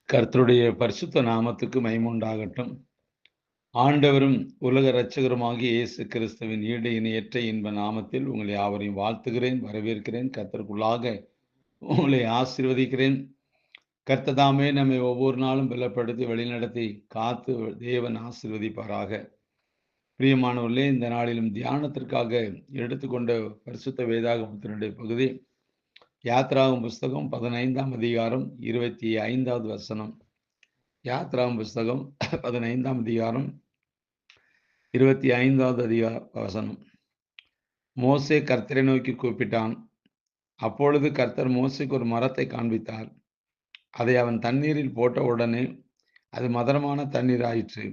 கர்த்தருடைய பரிசுத்த நாமத்துக்கு மகிமை. ஆண்டவரும் உலக இரட்சகருமாகிய இயேசு கிறிஸ்துவின் ஈடு இணையற்ற இன்ப நாமத்தில் உங்களை யாவரையும் வாழ்த்துகிறேன், வரவேற்கிறேன். கர்த்தருக்குள்ளாக உங்களை ஆசீர்வதிக்கிறேன். கர்த்ததாமே நம்மை ஒவ்வொரு நாளும் பலப்படுத்தி வழிநடத்தி காத்து தேவன் ஆசீர்வதிப்பாராக. பிரியமானவர்களே, இந்த நாளிலும் தியானத்திற்காக எடுத்துக்கொண்ட பரிசுத்த வேதாகமத்தினுடைய பகுதி யாத்ராகம புஸ்தகம் 15ஆம் அதிகாரம் 25வது வசனம். யாத்ராகம புஸ்தகம் 15ஆம் அதிகாரம் 25வது வசனம். மோசே கர்த்தரை நோக்கி கூப்பிட்டான். அப்பொழுது கர்த்தர் மோசேக்கு ஒரு மரத்தை காண்பித்தார். அதை அவன் தண்ணீரில் போட்ட உடனே அது மதுரமான தண்ணீர் ஆயிற்று.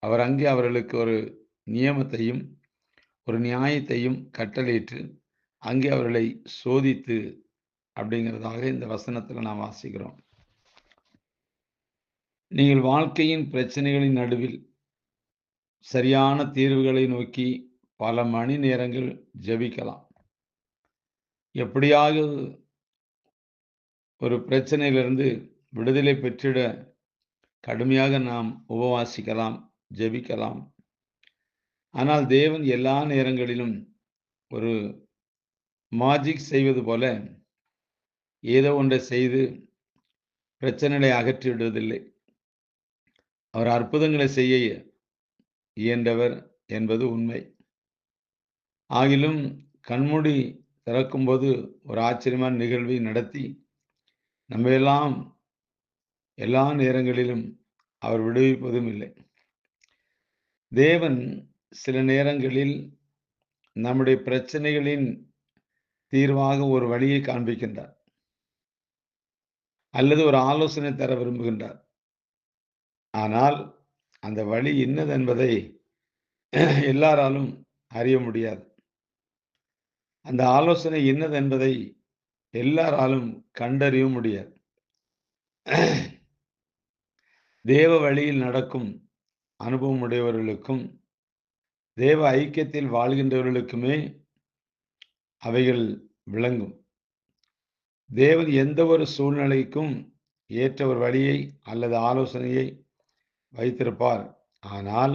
அவர் அங்கே அவர்களுக்கு ஒரு நியமத்தையும் ஒரு நியாயத்தையும் கட்டளையிட்டு அங்கே அவர்களை சோதித்து அப்படிங்கிறதாக இந்த வசனத்தில் நாம் வாசிக்கிறோம். நீங்கள் வாழ்க்கையின் பிரச்சனைகளின் நடுவில் சரியான தீர்வுகளை நோக்கி பல மணி நேரங்கள் ஜெபிக்கலாம். எப்படியாவது ஒரு பிரச்சனையிலிருந்து விடுதலை பெற்றிட கடுமையாக நாம் உபவாசிக்கலாம், ஜெபிக்கலாம். ஆனால் தேவன் எல்லா நேரங்களிலும் ஒரு மாஜிக் செய்வது போல ஏதோ ஒன்றை செய்து பிரச்சனைகளை அகற்றி விடுவதில்லை. அவர் அற்புதங்களை செய்ய இயன்றவர் என்பது உண்மை. ஆகிலும் கண்மூடி திறக்கும்போது ஒரு ஆச்சரியமான நிகழ்வை நடத்தி நம்ம எல்லாம் எல்லா நேரங்களிலும் அவர் விடுவிப்பதும் இல்லை. தேவன் சில நேரங்களில் நம்முடைய பிரச்சனைகளின் தீர்வாக ஒரு வழியை காண்பிக்கின்றார், அல்லது ஒரு ஆலோசனை தர விரும்புகின்றார். ஆனால் அந்த வழி என்னது என்பதை எல்லாராலும் அறிய முடியாது. அந்த ஆலோசனை என்னது என்பதை எல்லாராலும் கண்டறிய முடியாது. தேவ வழியில் நடக்கும் அனுபவம் உடையவர்களுக்கும் தேவ ஐக்கியத்தில் வாழ்கின்றவர்களுக்குமே அவைகள் விளங்கும். தேவன் எந்த ஒரு சூழ்நிலைக்கும் ஏற்ற ஒரு வழியை அல்லது ஆலோசனையை வைத்திருப்பார். ஆனால்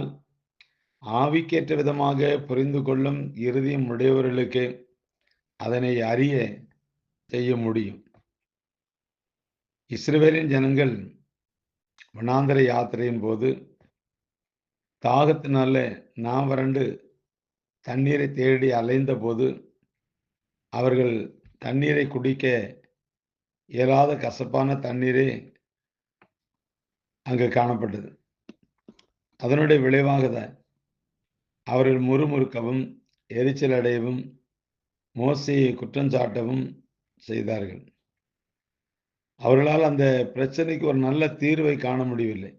ஆவிக்கேற்ற விதமாக புரிந்து கொள்ளும் இருதயம் உடையவர்களுக்கு அதனை அறிய செய்ய முடியும். இஸ்ரவேலின் ஜனங்கள் வனாந்தர யாத்திரையின் போது தாகத்தினால வறண்டு தண்ணீரை தேடி அலைந்த போது அவர்கள் தண்ணீரை குடிக்க இயலாத கசப்பான தண்ணீரே அங்கு காணப்பட்டது. அதனுடைய விளைவாக அவர்கள் முறுமுறுக்கவும் எரிச்சல் அடையவும் மோசேயை குற்றஞ்சாட்டவும் செய்தார்கள். அவர்களால் அந்த பிரச்சனைக்கு ஒரு நல்ல தீர்வை காண முடியவில்லை.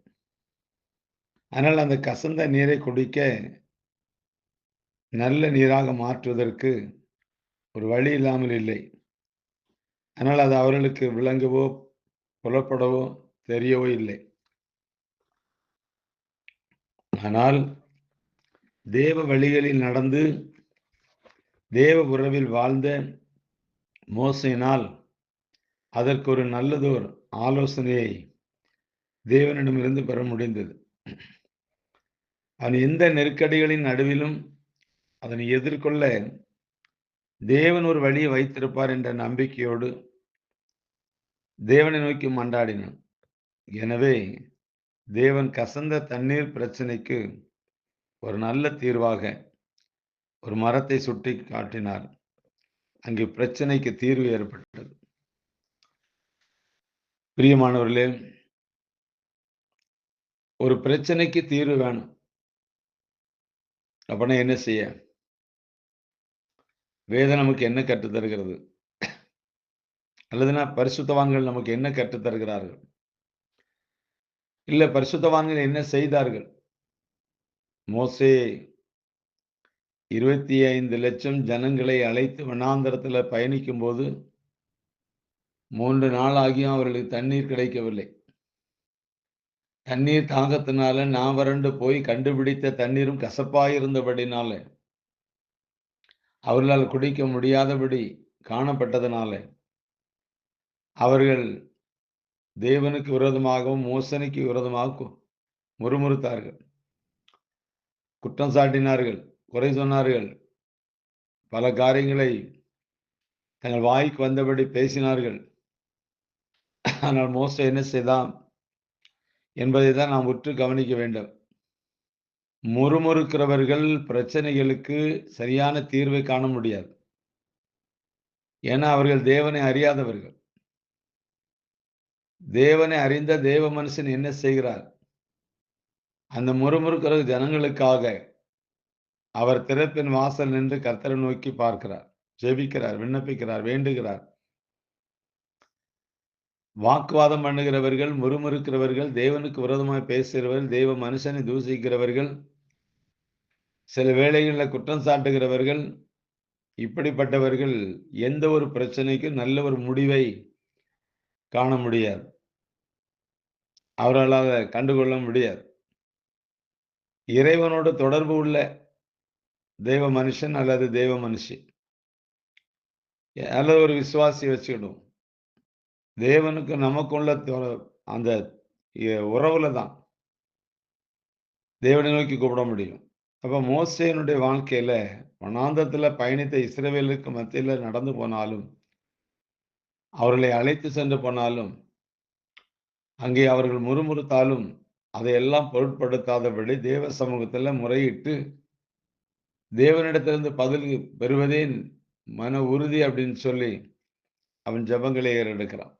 ஆனால் அந்த கசந்த நீரை குடிக்க நல்ல நீராக மாற்றுவதற்கு ஒரு வழி இல்லாமல் இல்லை. ஆனால் அது அவர்களுக்கு விளங்கவோ புலப்படவோ தெரியவோ இல்லை. ஆனால் தேவ வழிகளில் நடந்து தேவ உறவில் வாழ்ந்த மோசேயினால் அதற்கு ஒரு நல்லதோர் ஆலோசனையை தேவனிடமிருந்து பெற முடிந்தது. அவன் எந்த நெருக்கடிகளின் நடுவிலும் அதனை எதிர்கொள்ள தேவன் ஒரு வழியை வைத்திருப்பார் என்ற நம்பிக்கையோடு தேவனை நோக்கி மன்றாடினான். எனவே தேவன் கசந்த தண்ணீர் பிரச்சனைக்கு ஒரு நல்ல தீர்வாக ஒரு மரத்தை சுட்டி காட்டினார். அங்கு பிரச்சனைக்கு தீர்வு ஏற்பட்டது. பிரியமானவர்களே, ஒரு பிரச்சனைக்கு தீர்வு வேணும். அப்படின்னா என்ன செய்ய? வேதம் நமக்கு என்ன கற்றுத் தருகிறது? அல்லதுனா பரிசுத்தவான்கள் நமக்கு என்ன கற்றுத் தருகிறார்கள்? இல்ல பரிசுத்தவான்கள் என்ன செய்தார்கள்? மோசே 25 லட்சம் ஜனங்களை அழைத்து வனாந்தரத்தில் பயணிக்கும் போது 3 நாள் ஆகியும் அவர்களுக்கு தண்ணீர் கிடைக்கவில்லை. தண்ணீர் தாகத்தினால வறண்டு போய் கண்டுபிடித்த தண்ணீரும் கசப்பாயிருந்தபடினால அவர்களால் குடிக்க முடியாதபடி காணப்பட்டதனால அவர்கள் தேவனுக்கு விரோதமாகவும் மோசனுக்கு விரோதமாக முறுமுறுத்தார்கள், குற்றம் சாட்டினார்கள், குறை சொன்னார்கள், பல காரியங்களை தங்கள் வாய்க்கு வந்தபடி பேசினார்கள். ஆனால் மோசே என்ன செய்தான் என்பதை தான் நாம் உற்று கவனிக்க வேண்டும். முறுமுறுக்கிறவர்கள் பிரச்சனைகளுக்கு சரியான தீர்வை காண முடியாது. ஏன்னா அவர்கள் தேவனை அறியாதவர்கள். தேவனை அறிந்த தேவ மனுஷன் என்ன செய்கிறார்? அந்த முறுமுறுக்கிற ஜனங்களுக்காக அவர் திறப்பின் வாசல் நின்று கர்த்தரை நோக்கி பார்க்கிறார், ஜெபிக்கிறார், விண்ணப்பிக்கிறார், வேண்டுகிறார். வாக்குவாதம் பண்ணுகிறவர்கள், முறுமுறுக்கிறவர்கள், தேவனுக்கு விரோதமாய் பேசுகிறவர்கள், தேவ மனுஷனை தூசிக்கிறவர்கள், சில வேளைகளில் குற்றம் சாட்டுகிறவர்கள், இப்படிப்பட்டவர்கள் எந்த ஒரு பிரச்சனைக்கும் நல்ல ஒரு முடிவை காண முடியாது. அவர்களால் கண்டுகொள்ள முடியாது. இறைவனோடு தொடர்பு உள்ள தேவ மனுஷன் அல்லது தேவ மனுஷி அல்லது ஒரு விசுவாசி வச்சுக்கிடும், தேவனுக்கு நமக்குள்ள அந்த உறவுல தான் தேவனை நோக்கி கூப்பிட முடியும். அப்ப மோசேனுடைய வாழ்க்கையில வனாந்தரத்துல பயணித்த இஸ்ரவேலுக்கு மத்தியில நடந்து போனாலும், அவர்களை அழைத்து சென்று போனாலும், அங்கே அவர்கள் முறுமுறுத்தாலும் அதையெல்லாம் பொருட்படுத்தாதபடி தேவ சமூகத்துல முறையிட்டு தேவனிடத்திலிருந்து பதில் பெறுவதே மன உறுதி அப்படின்னு சொல்லி அவன் ஜெபங்களை ஏறெடுக்கிறான்.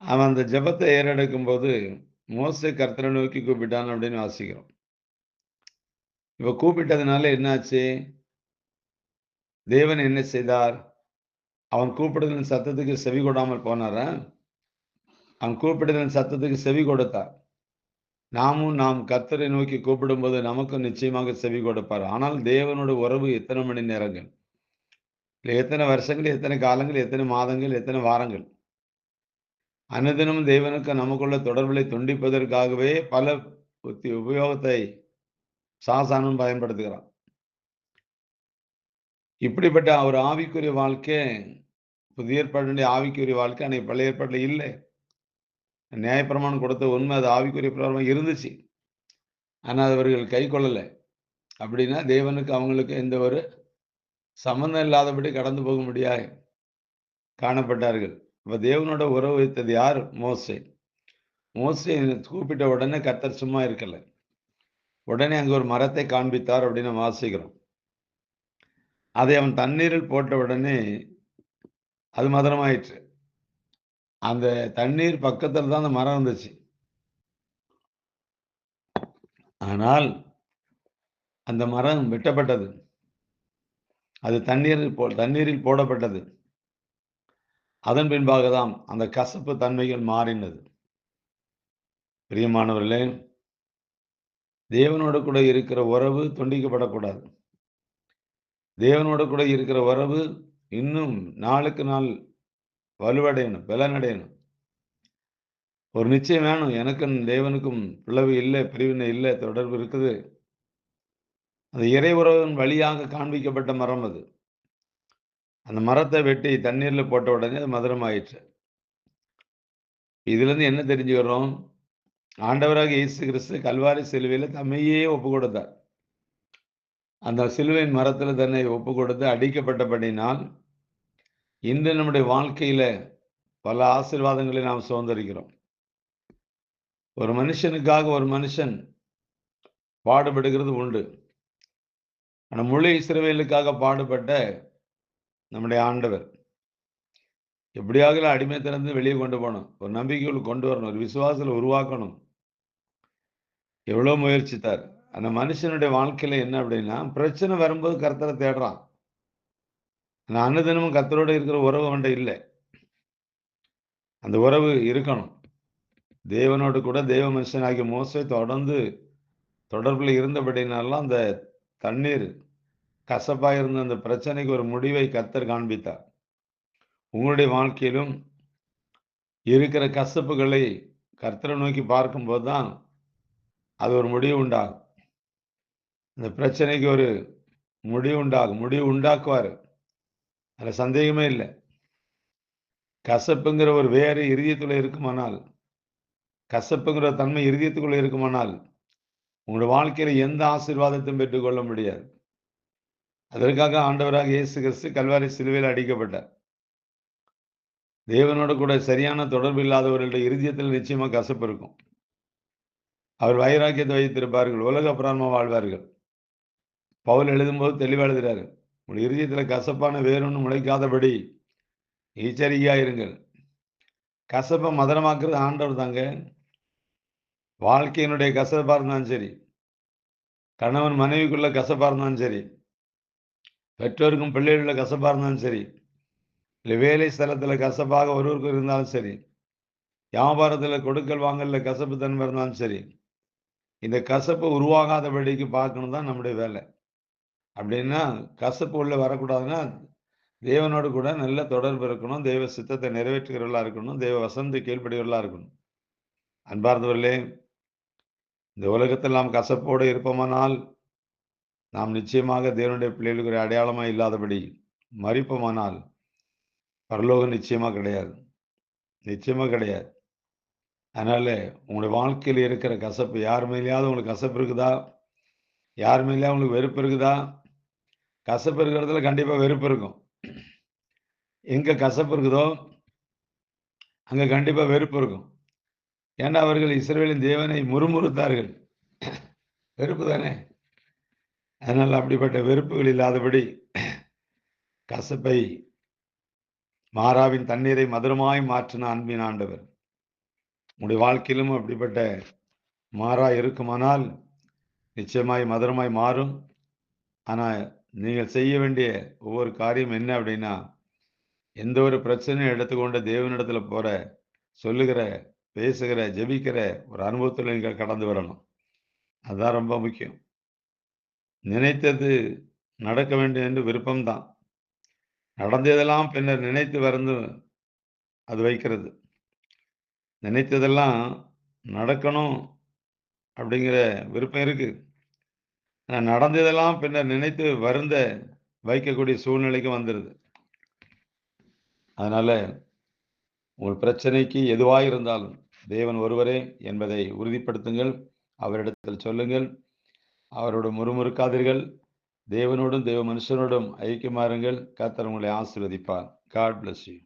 அவன் அந்த ஜெபத்தை ஏறெடுக்கும் போது மோசே கர்த்தரை நோக்கி கூப்பிட்டான் அப்படின்னு வாசிக்கிறோம். இப்ப கூப்பிட்டதுனால என்னாச்சு? தேவன் என்ன செய்தார்? அவன் கூப்பிடுதலின் சத்தத்துக்கு செவி கொடாமல் போனாரா? அவன் கூப்பிடுதலின் சத்தத்துக்கு செவி கொடுத்தார். நாம் கர்த்தரை நோக்கி கூப்பிடும்போது நமக்கும் நிச்சயமாக செவி கொடுப்பார். ஆனால் தேவனோட உறவு எத்தனை மணி நேரங்கள், இல்லை எத்தனை வருஷங்கள், எத்தனை காலங்கள், எத்தனை மாதங்கள், எத்தனை வாரங்கள், அனுதினமும் தேவனுக்கு நமக்குள்ள தொடர்புகளை துண்டிப்பதற்காகவே பல உபயோகத்தை சாசானும் பயன்படுத்துகிறான். இப்படிப்பட்ட ஒரு ஆவிக்குரிய வாழ்க்கை புதிய ஏற்பாடுடைய ஆவிக்குரிய வாழ்க்கை அன்னைக்கு பழைய ஏற்பாட்டில் இல்லை. நியாயப்பிரமாணம் கொடுத்த உண்மை, அது ஆவிக்குரிய பிரகாரம் இருந்துச்சு. ஆனால் அவர்கள் கை கொள்ளலை. அப்படின்னா தேவனுக்கு அவங்களுக்கு எந்த ஒரு சம்பந்தம் இல்லாதபடி கடந்து போக முடியாது காணப்பட்டார்கள். அப்ப தேவனோட உறவு வைத்தது யார்? மோசே. மோசே கூப்பிட்ட உடனே கர்த்தர் சும்மா இருக்கல. உடனே அங்க ஒரு மரத்தை காண்பித்தார் அப்படின்னு வாசிக்கிறோம். அதை அவன் தண்ணீரில் போட்ட உடனே அது மதுரமாயிற்று. அந்த தண்ணீர் பக்கத்துல தான் அந்த மரம் இருந்துச்சு. ஆனால் அந்த மரம் வெட்டப்பட்டது. அது தண்ணீரில் போடப்பட்டது. அதன் பின்பாக தான் அந்த கசப்பு தன்மைகள் மாறினது. பிரியமானவர்களே, தேவனோடு கூட இருக்கிற உறவு துண்டிக்கப்படக்கூடாது. தேவனோடு கூட இருக்கிற உறவு இன்னும் நாளுக்கு நாள் வலுவடையணும், பலனடையணும். ஒரு நிச்சயம் வேணும், எனக்கும் தேவனுக்கும் பிளவு இல்லை, பிரிவினை இல்லை, தொடர்பு இருக்குது. அந்த இறை உறவின் வழியாக காண்பிக்கப்பட்ட மரம் அது. அந்த மரத்தை வெட்டி தண்ணீர்ல போட்ட உடனே அது மதுரமாயிற்று. இதுல இருந்து என்ன தெரிஞ்சுக்கிறோம்? ஆண்டவராக இயேசு கிறிஸ்து கல்வாரி சிலுவையில தம்மையே ஒப்பு கொடுத்தார். அந்த சிலுவையின் மரத்துல தன்னை ஒப்பு கொடுத்து அடிக்கப்பட்டபடினால் இன்று நம்முடைய வாழ்க்கையில பல ஆசீர்வாதங்களை நாம் சுதந்திரிக்கிறோம். ஒரு மனுஷனுக்காக ஒரு மனுஷன் பாடுபடுகிறது உண்டு. ஆனா முழு இஸ்ரவேலுக்காக பாடுபட்ட நம்முடைய ஆண்டவர் எப்படியாக அடிமைத்திலிருந்து வெளியே கொண்டு போகணும், ஒரு நம்பிக்கைக்குள் கொண்டு வரணும், ஒரு விசுவாசத்தில் உருவாக்கணும். எவ்வளவு முயற்சித்தார். அந்த மனுஷனுடைய வாழ்க்கையில என்ன அப்படின்னா, பிரச்சனை வரும்போது கர்த்தரை தேடுறான். அந்த அன்னதினமும் கர்த்தரோடு இருக்கிற உறவு அவன்கிட்ட இல்லை. அந்த உறவு இருக்கணும். தேவனோடு கூட தேவ மனுஷனாகிய மோசே தொடர்ந்து தொடர்பில் இருந்தபடினாலாம் அந்த தண்ணீர் கசப்பாக இருந்த அந்த பிரச்சனைக்கு ஒரு முடிவை கர்த்தர் காண்பித்தார். உங்களுடைய வாழ்க்கையிலும் இருக்கிற கசப்புகளை கர்த்தரை நோக்கி பார்க்கும்போது தான் அது ஒரு முடிவு உண்டாகும். அந்த பிரச்சனைக்கு ஒரு முடிவு உண்டாகும். முடிவு உண்டாக்குவார். அதுல சந்தேகமே இல்லை. கசப்புங்கிற ஒரு வேறு இருதயத்துக்குள்ள இருக்குமானால், கசப்புங்கிற தன்மை இருதயத்துக்குள்ள இருக்குமானால், உங்களுடைய வாழ்க்கையில எந்த ஆசீர்வாதத்தையும் பெற்றுக்கொள்ள முடியாது. அதற்காக ஆண்டவராக இயேசு கிறிஸ்து கல்வாரி சிலுவையில் அடிக்கப்பட்டார். தேவனோடு கூட சரியான தொடர்பு இல்லாதவர்களுடைய இருதயத்தில் நிச்சயமா கசப்பு இருக்கும். அவர் வைராக்கியத்தை வைத்திருப்பார்கள். உலக பிரகாரமா வாழ்வார்கள். பவுல் எழுதும்போது தெளிவா எழுதுறாரு. உங்கள் இருதயத்தில கசப்பான வேறொன்னு முளைக்காதபடி எச்சரிக்கையா இருங்கள். கசப்ப மதுரமாக்குறது ஆண்டவர் தாங்க. வாழ்க்கையினுடைய கசப்பா இருந்தாலும் சரி, கணவன் மனைவிக்குள்ள கசப்பா இருந்தாலும் சரி, பெற்றோருக்கும் பிள்ளைகளுள்ள கசப்பா இருந்தாலும் சரி, இல்ல வேலை ஸ்தலத்தில கசப்பாக ஒருவருக்கு இருந்தாலும் சரி, வியாபாரத்தில கொடுக்கல் வாங்கல்ல கசப்பு தன்மை இருந்தாலும் சரி, இந்த கசப்பு உருவாகாதபடிக்கு பார்க்கணும் தான் நம்முடைய வேலை. அப்படின்னா, கசப்பு உள்ள வரக்கூடாதுன்னா, தேவனோடு கூட நல்ல தொடர்பு இருக்கணும். தேவ சித்தத்தை நிறைவேற்றுகிறவர்களா இருக்கணும். தேவ வசனத்துக்கு கீழ்ப்படிகிறவர்களா இருக்கணும். அன்பார்ந்தவர்களே, இந்த உலகத்தில் நாம் கசப்போடு இருப்போமானால், நாம் நிச்சயமாக தேவனுடைய பிள்ளைகளுக்கு ஒரு அடையாளமா இல்லாதபடி மரிப்போமானால், பரலோகம் நிச்சயமா கிடையாது. நிச்சயமா கிடையாது. அதனால உங்களுடைய வாழ்க்கையில இருக்கிற கசப்பு யார் மேலயாவது உங்களுக்கு கசப்பு இருக்குதா? யார் மேலயாவது உங்களுக்கு வெறுப்பு இருக்குதா? கசப்பு இருக்கிற இடத்துல கண்டிப்பா வெறுப்பு இருக்கும். எங்க கசப்பு இருக்குதோ, அங்க கண்டிப்பா வெறுப்பு இருக்கும். ஏன்னா அவர்கள் இஸ்ரவேலின் தேவனை முறுமுறுத்தார்கள். வெறுப்பு தானே! அதனால அப்படிப்பட்ட வெறுப்புகள் இல்லாதபடி கசப்பை மாறாவின் தண்ணீரை மதுரமாய் மாற்றின அன்பின் ஆண்டவர். உங்களுடைய வாழ்க்கையிலும் அப்படிப்பட்ட மாறா இருக்குமானால், நிச்சயமாய் மதுரமாய் மாறும். ஆனா, நீங்கள் செய்ய வேண்டிய ஒவ்வொரு காரியம் என்ன அப்படின்னா, எந்த ஒரு பிரச்சனையும் எடுத்துக்கொண்டு தேவனிடத்துல சொல்லுகிற, பேசுகிற, ஜெபிக்கிற ஒரு அனுபவத்துல நீங்க கடந்து வரணும். அதான் ரொம்ப முக்கியம். நினைத்தது நடக்க வேண்டும் என்று விருப்பம் தான். நடந்ததெல்லாம் பின்னர் நினைத்து அது வைக்கிறது. நினைத்ததெல்லாம் நடக்கணும் அப்படிங்கிற விருப்பம் இருக்கு. ஆனா நடந்ததெல்லாம் பின்னர் நினைத்து வைக்கக்கூடிய சூழ்நிலைக்கு வந்துருது. அதனால உங்கள் பிரச்சனைக்கு எதுவாயிருந்தாலும் தேவன் ஒருவரே என்பதை உறுதிப்படுத்துங்கள். அவரிடத்தில் சொல்லுங்கள். அவரோடு முறுமுறுக்காதீர்கள். தேவனோடும், தேவ மனுஷனோடும் ஐக்கியமா இருங்கள். கர்த்தர் உங்களை ஆசீர்வதிப்பார். God bless you.